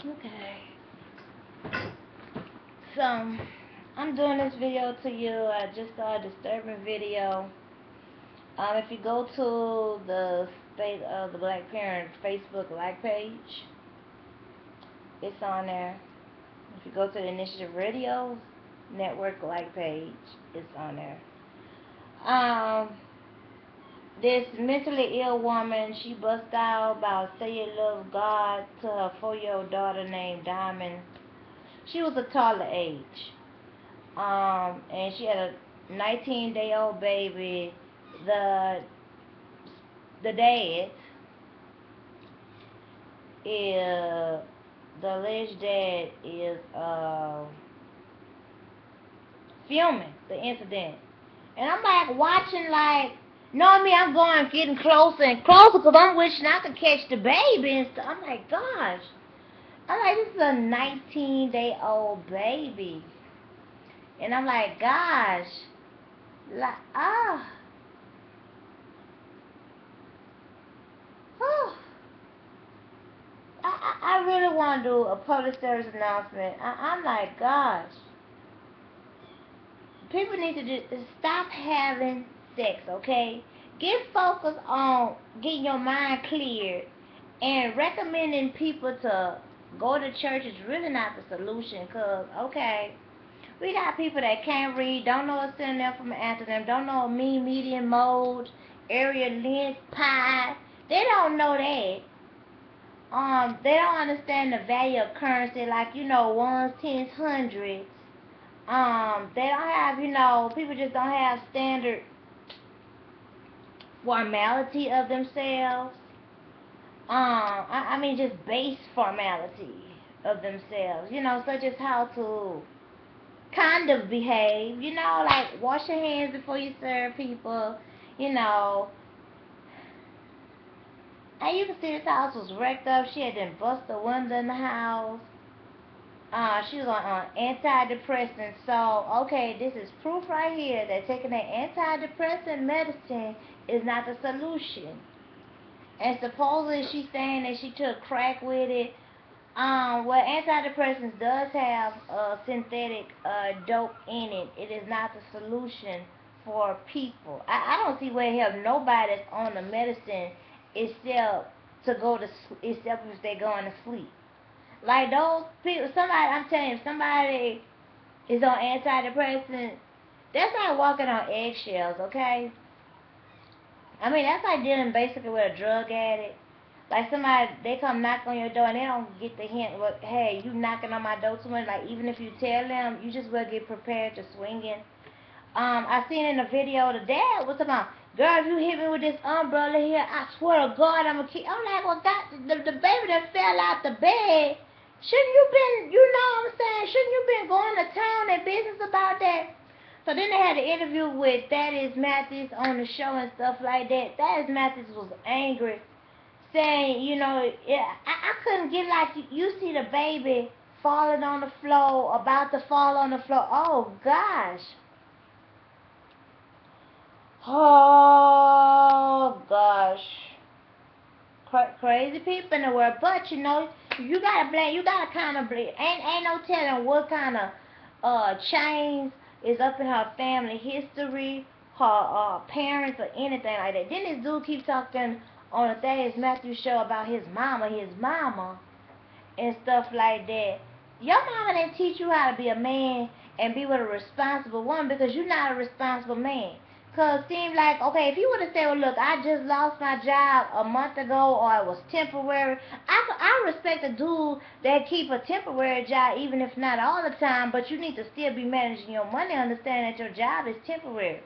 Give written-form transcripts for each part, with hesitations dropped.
Okay. So, I'm doing this video to you. I just saw a disturbing video. If you go to the State of the Black Parent Facebook like page, it's on there. If you go to the Initiative Radio Network like page, it's on there. Um, this mentally ill woman, she bust out about say you love God to her 4-year-old daughter named Diamond. She was a toddler age. And she had a 19-day-old baby. The the dad is the alleged dad is filming the incident, and I'm like watching, like, knowing me, I'm going getting closer and closer because I'm wishing I could catch the baby and stuff. I'm like, gosh, I'm like, this is a 19-day-old baby, and I'm like, gosh, like oh. I really want to do a public service announcement. I'm like, gosh, people need to stop having sex, okay? Get focused on getting your mind cleared, and recommending people to go to church is really not the solution, because, okay, we got people that can't read, don't know a synonym from an antonym, don't know a mean, median, mode, area, length, pi. They don't know that. They don't understand the value of currency, like, ones, tens, hundreds. They don't have, people just don't have standard formality of themselves. I mean, just base formality of themselves, such as how to kind of behave, like wash your hands before you serve people, you know. And you can see this house was wrecked up. She had been bust a window in the house. She was on antidepressants. So, okay, this is proof right here that taking that antidepressant medicine is not the solution. And supposedly she's saying that she took crack with it. Well, antidepressants does have synthetic dope in it. It is not the solution for people. I don't see where help nobody that's on the medicine except to go to except if they're going to sleep. Like those people, somebody, I'm telling you, if somebody is on antidepressants, that's like walking on eggshells, okay? I mean, that's like dealing basically with a drug addict. Like somebody, they come knock on your door and they don't get the hint, well, hey, you knocking on my door too much. Like, even if you tell them, you just will get prepared to swinging. I seen in the video the dad was talking about, girl, if you hit me with this umbrella here, I swear to God, I'm gonna keep. I'm like, well, God, the baby that fell out the bed. Shouldn't you been, what I'm saying? Shouldn't you been going to town and business about that? So then they had an interview with Thaddeus Mathis on the show and stuff like that. Thaddeus Mathis was angry, saying, yeah, I couldn't get, like, you see the baby falling on the floor, about to fall on the floor. Oh gosh. Oh gosh. Crazy people in the world, but you gotta blame. You gotta kind of blame. Ain't no telling what kind of change is up in her family history, her parents, or anything like that. Then this dude keep talking on the Thaddeus Matthews show about his mama, and stuff like that. Your mama didn't teach you how to be a man and be with a responsible woman, because you're not a responsible man. Cause it seems like, okay, if you would have said, well, look, I just lost my job a month ago, or it was temporary, I respect a dude that keep a temporary job, even if not all the time, but you need to still be managing your money, understand that your job is temporary.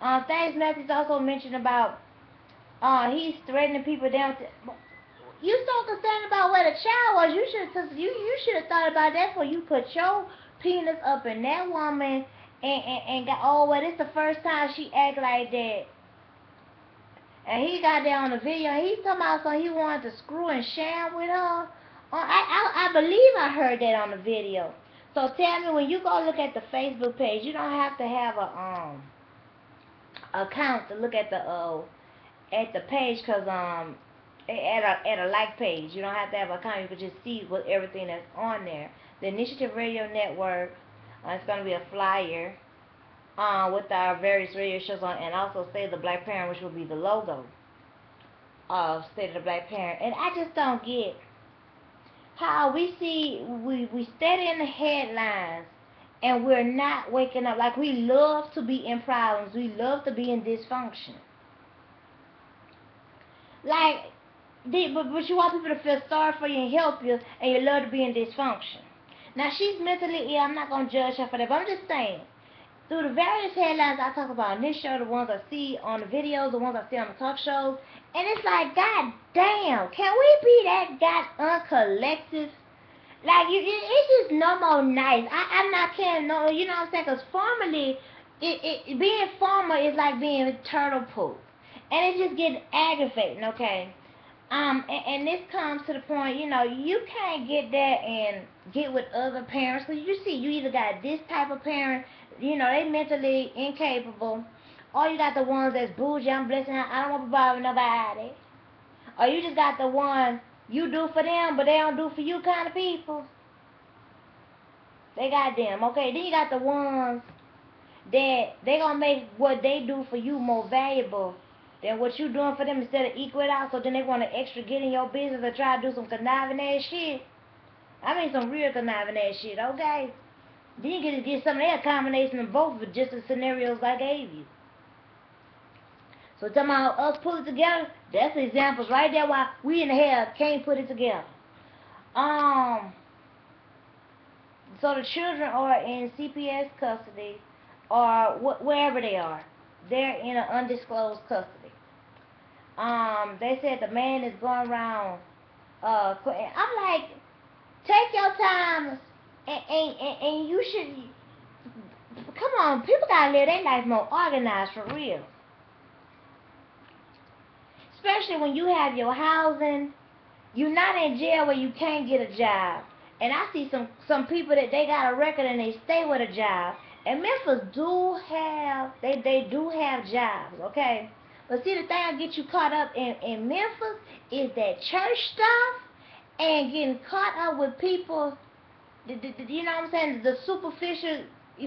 Thanks Matthews also mentioned about he's threatening people down to, you so concerned about where the child was. You should have thought about that before you put your penis up in that woman, and got, oh, well, this the first time she act like that. And he got there on the video. He talking about, so he wanted to screw and sham with her. I believe I heard that on the video. So tell me, when you go look at the Facebook page, you don't have to have a account to look at the page, cause at a like page. You don't have to have an account. You can just see what everything that's on there. The Initiative Radio Network. It's going to be a flyer with our various radio shows on, and also State of the Black Parent, which will be the logo of State of the Black Parent. And I just don't get how we steady in the headlines and we're not waking up. Like, we love to be in problems. We love to be in dysfunction. Like, but you want people to feel sorry for you and help you, and you love to be in dysfunction. Now, she's mentally ill. I'm not going to judge her for that, but I'm just saying, through the various headlines I talk about on this show, the ones I see on the videos, the ones I see on the talk shows, and it's like, God damn, can we be that uncollective? Like, it's just no more nice. I'm not kidding, no, you know what I'm saying? Because formerly, being formal is like being turtle poop. And it's just getting aggravating, okay? And this comes to the point, you know, you can't get there and get with other parents. Because you see, you either got this type of parent, you know, they mentally incapable, or you got the ones that's bougie, I'm blessing her, I don't want to bother nobody. Or you just got the ones you do for them, but they don't do for you kind of people. They got them, okay? Then you got the ones that they gonna make what they do for you more valuable than what you doing for them instead of equal it out, so then they want to extra get in your business or try to do some conniving ass shit. I mean some real conniving ass shit, okay? Then you get some of that combination of both of just the scenarios I gave you. So talking about us pull it together, that's the examples right there why we in the hell can't put it together. So the children are in CPS custody, or wherever they are. They're in an undisclosed custody. They said the man is going around. I'm like, take your time, and you should. Come on, people gotta live their life more organized for real. Especially when you have your housing, you're not in jail where you can't get a job. And I see some people that they got a record and they stay with a job. And Memphis do have, they do have jobs, okay? But see, the thing that gets you caught up in Memphis is that church stuff and getting caught up with people, you know what I'm saying, the superficial,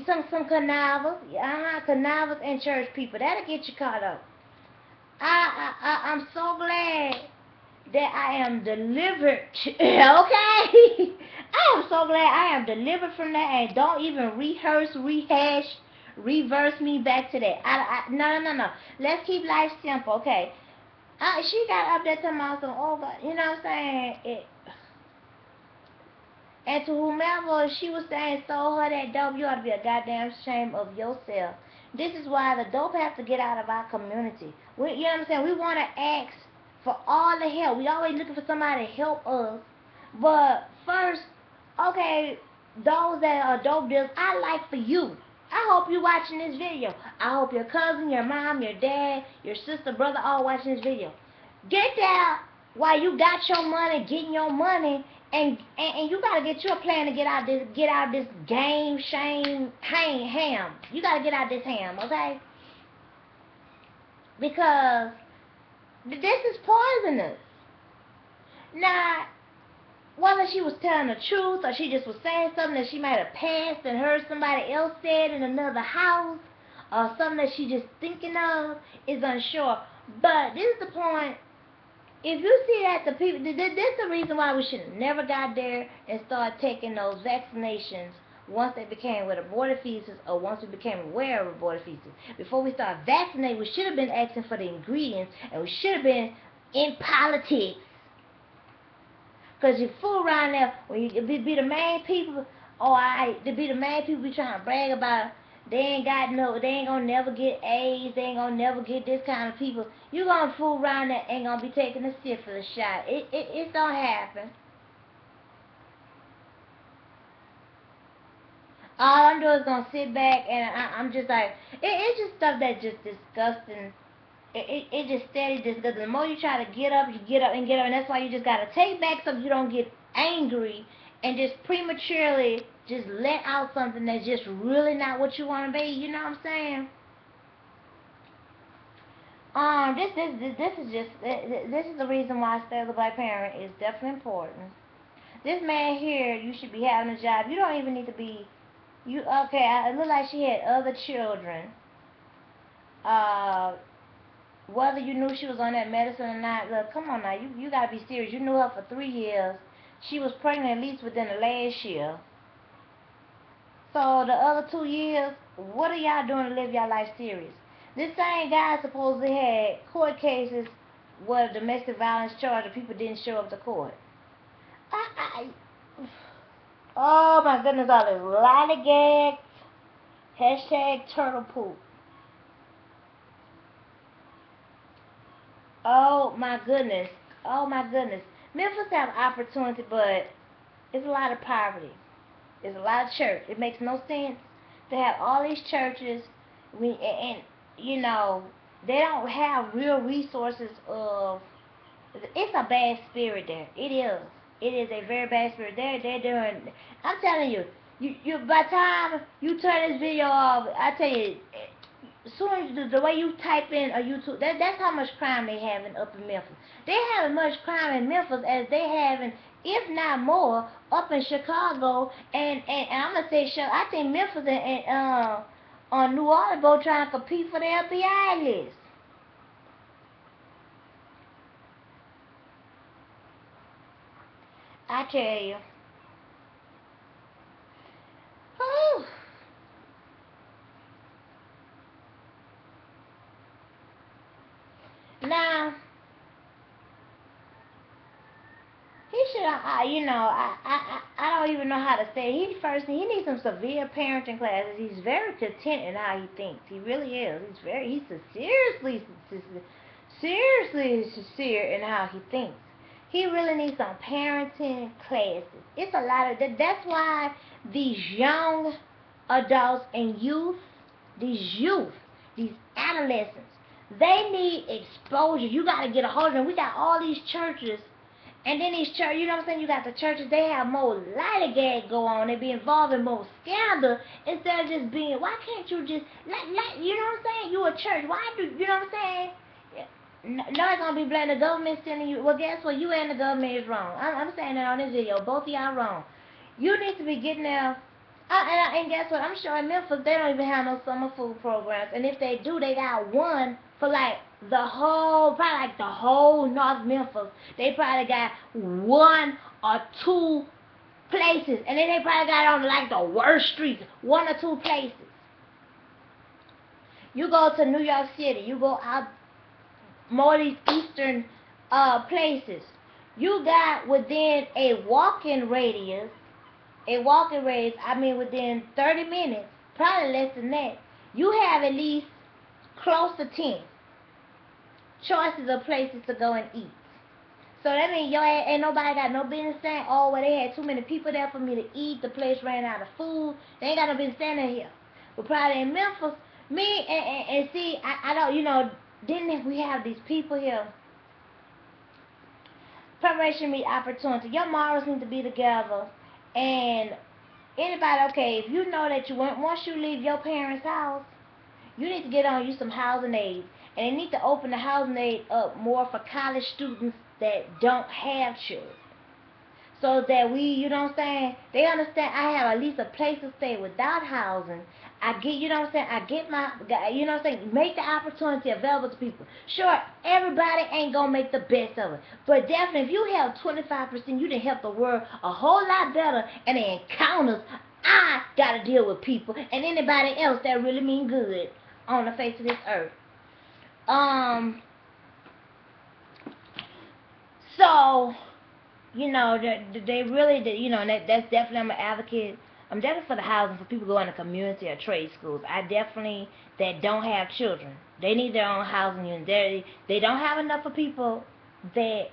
some connivers, connivers and church people. That'll get you caught up. I'm so glad that I am delivered, okay? I am so glad I am delivered from that, and don't even rehash, reverse me back to that. No. Let's keep life simple, okay? She got up there talking about some, oh God, you know what I'm saying? And to whomever she was saying stole her that dope, you ought to be a goddamn shame of yourself. This is why the dope has to get out of our community. You know what I'm saying? We want to ask for all the help. We always looking for somebody to help us. But first, okay, those that are dope dealers, I like for you. I hope you watching this video. I hope your cousin, your mom, your dad, your sister, brother all watching this video. Get there while you got your money, getting your money, and you gotta get you a plan to get out this game, shame, ham. You gotta get out this ham, okay? Because this is poisonous. Now, whether she was telling the truth or she just was saying something that she might have passed and heard somebody else said in another house, or something that she just thinking of, is unsure. But this is the point. If you see that the people, this is the reason why we should have never got there and start taking those vaccinations once they became with aborted fetuses, or once we became aware of aborted fetuses. Before we start vaccinating, we should have been asking for the ingredients, and we should have been in politics. Because you fool around there, when you be the main people, to be the main people be trying to brag about, they ain't gonna never get AIDS, they ain't gonna never get this kind of people. You gonna fool around there, ain't gonna be taking a syphilis shot. It don't happen. All I'm doing is gonna sit back, and I'm just like, it's just stuff that's just disgusting. It just steady disgusting. The more you try to get up, and that's why you just gotta take back so you don't get angry and just prematurely just let out something that's just really not what you want to be. You know what I'm saying? This is the reason why stay as a black parent is definitely important. This man here, you should be having a job. You don't even need to be. You okay? It looked like she had other children. Uh, Whether you knew she was on that medicine or not, look, come on now, you gotta be serious. You knew her for 3 years. She was pregnant at least within the last year. So the other 2 years, what are y'all doing to live your life serious? This same guy supposedly had court cases where domestic violence charge of people didn't show up to court. I, oh my goodness, all this lollygags. Hashtag turtle poop. Oh my goodness. Oh my goodness. Memphis have opportunity, but it's a lot of poverty. It's a lot of church. It makes no sense to have all these churches, and you know, they don't have real resources of. It's a bad spirit there. It is. It is a very bad spirit. They're doing. I'm telling you. You by the time you turn this video off, I tell you, soon as the way you type in a YouTube, that's how much crime they having up in Memphis. They have as much crime in Memphis as they having, if not more, up in Chicago, and I'm gonna say, I think Memphis and on New Orleans both trying to compete for the FBI list. I tell you. Whew. Now, he should, I don't even know how to say it. He needs some severe parenting classes. He's very content in how he thinks. He really is. He's seriously sincere in how he thinks. He really needs some parenting classes. It's a lot of that. That's why these young adults and these adolescents, they need exposure. You got to get a hold of them. We got all these churches, and then these church, you know what I'm saying? You got the churches, they have more lollygag go on. They be involved in more scandal instead of just being. Why can't you just you know what I'm saying? You a church. Why do you know what I'm saying? No, it's gonna be blamed. The government sending you. Well, guess what? You and the government is wrong. I'm saying that on this video. Both of y'all wrong. You need to be getting there. And guess what? I'm sure in Memphis they don't even have no summer food programs. And if they do, they got one for like probably like the whole North Memphis. They probably got one or two places, and then they probably got on like the worst streets, one or two places. You go to New York City, you go out more of these eastern places. You got within a walking radius, I mean within 30 minutes, probably less than that, you have at least close to 10 choices of places to go and eat. So that means your ass, ain't nobody got no business saying, oh, well, they had too many people there for me to eat, the place ran out of food. They ain't got no business standing here. But probably in Memphis, and see, I don't, didn't we have these people here? Preparation meet opportunity. Your morals need to be together. And anybody, okay, if you know that once you leave your parents' house, you need to get on you some housing aid. And they need to open the housing aid up more for college students that don't have children. So that you know what I'm saying, they understand I have at least a place to stay without housing. I get, you know what I'm saying, I get my, you know what I'm saying, make the opportunity available to people. Sure, everybody ain't going to make the best of it. But definitely, if you help 25%, you done help the world a whole lot better. And the encounters, I got to deal with people and anybody else that really mean good on the face of this earth. So, they really, that's definitely, I'm an advocate. I'm definitely for the housing for people going to community or trade schools. I definitely, that don't have children. They need their own housing unit. They don't have enough for people that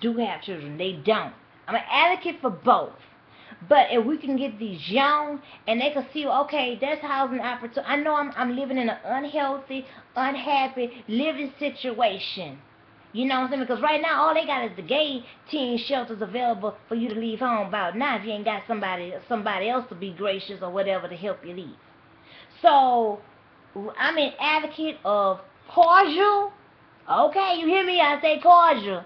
do have children. They don't. I'm an advocate for both. But if we can get these young and they can see, okay, there's housing opportunity. I know I'm living in an unhealthy, unhappy living situation. You know what I'm saying? Because right now all they got is the gay teen shelters available for you to leave home about now if you ain't got somebody else to be gracious or whatever to help you leave. So I'm an advocate of cordial Okay, you hear me? I say cordial.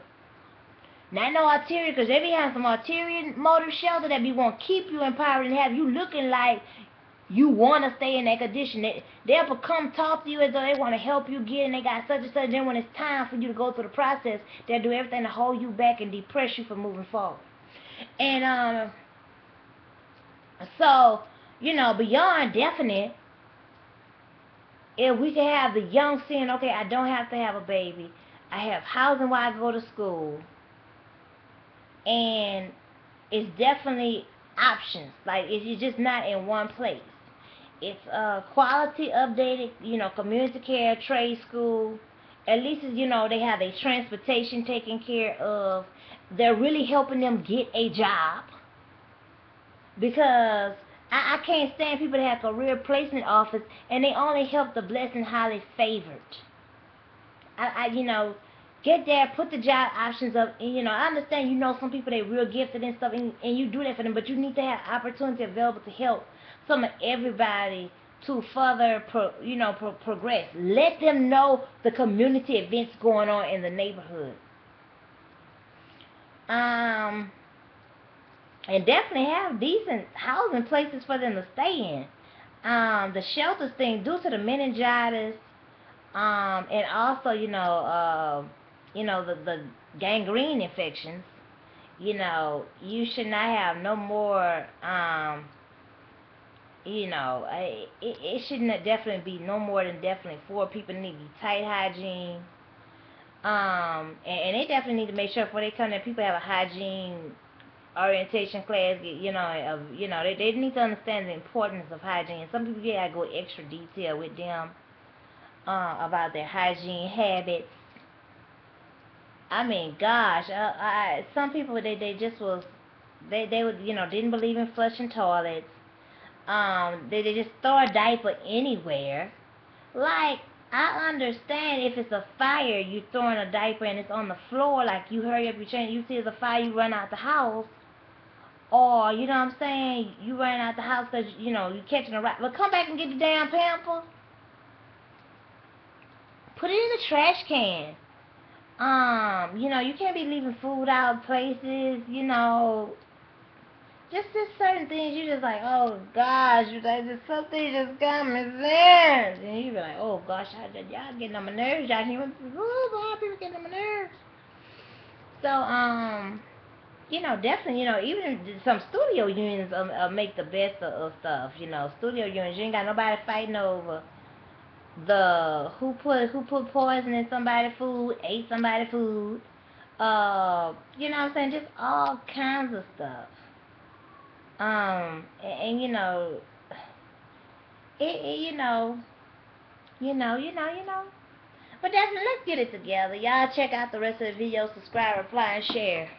Not no ulterior, because they be having some ulterior motive shelter that be want to keep you empowered and have you looking like you want to stay in that condition. They'll come talk to you as though they want to help you get, and they got such and such. Then when it's time for you to go through the process, they'll do everything to hold you back and depress you from moving forward. And so, beyond definite, if we can have the young saying, okay, I don't have to have a baby. I have housing while I go to school. And it's definitely options. Like, it's just not in one place. It's quality updated, community care, trade school. At least, they have their transportation taken care of. They're really helping them get a job. Because I can't stand people that have career placement offers and they only help the blessed and highly favored. Get there, put the job options up, and I understand, some people they real gifted and stuff, and you do that for them, but you need to have opportunity available to help some of everybody to further, progress. Let them know the community events going on in the neighborhood. And definitely have decent housing places for them to stay in. The shelters thing, due to the meningitis, and also, the gangrene infections, you should not have no more, it should not definitely be no more than definitely 4 people. Need to be tight hygiene. And they definitely need to make sure before they come there, people have a hygiene orientation class. They need to understand the importance of hygiene. Some people gotta go extra detail with them about their hygiene habits. I mean, gosh, some people they just was they would didn't believe in flushing toilets. They just throw a diaper anywhere. Like, I understand if it's a fire, you throwing a diaper and it's on the floor. Like, you hurry up, you change. You see it's a fire, you run out the house. Or, you know what I'm saying, you run out the house because, you catching a rat. But come back and get the damn pamper. Put it in the trash can. You can't be leaving food out places, just certain things you just like, oh gosh, you like, just something just got me there. And you be like, oh gosh, y'all getting on my nerves, y'all hear me? Oh God, people getting on my nerves. So, definitely, even some studio unions make the best of stuff. Studio unions, you ain't got nobody fighting over the who put poison in somebody's food, ate somebody's food. You know what I'm saying? Just all kinds of stuff. And it But definitely, let's get it together. Y'all check out the rest of the video, subscribe, reply, and share.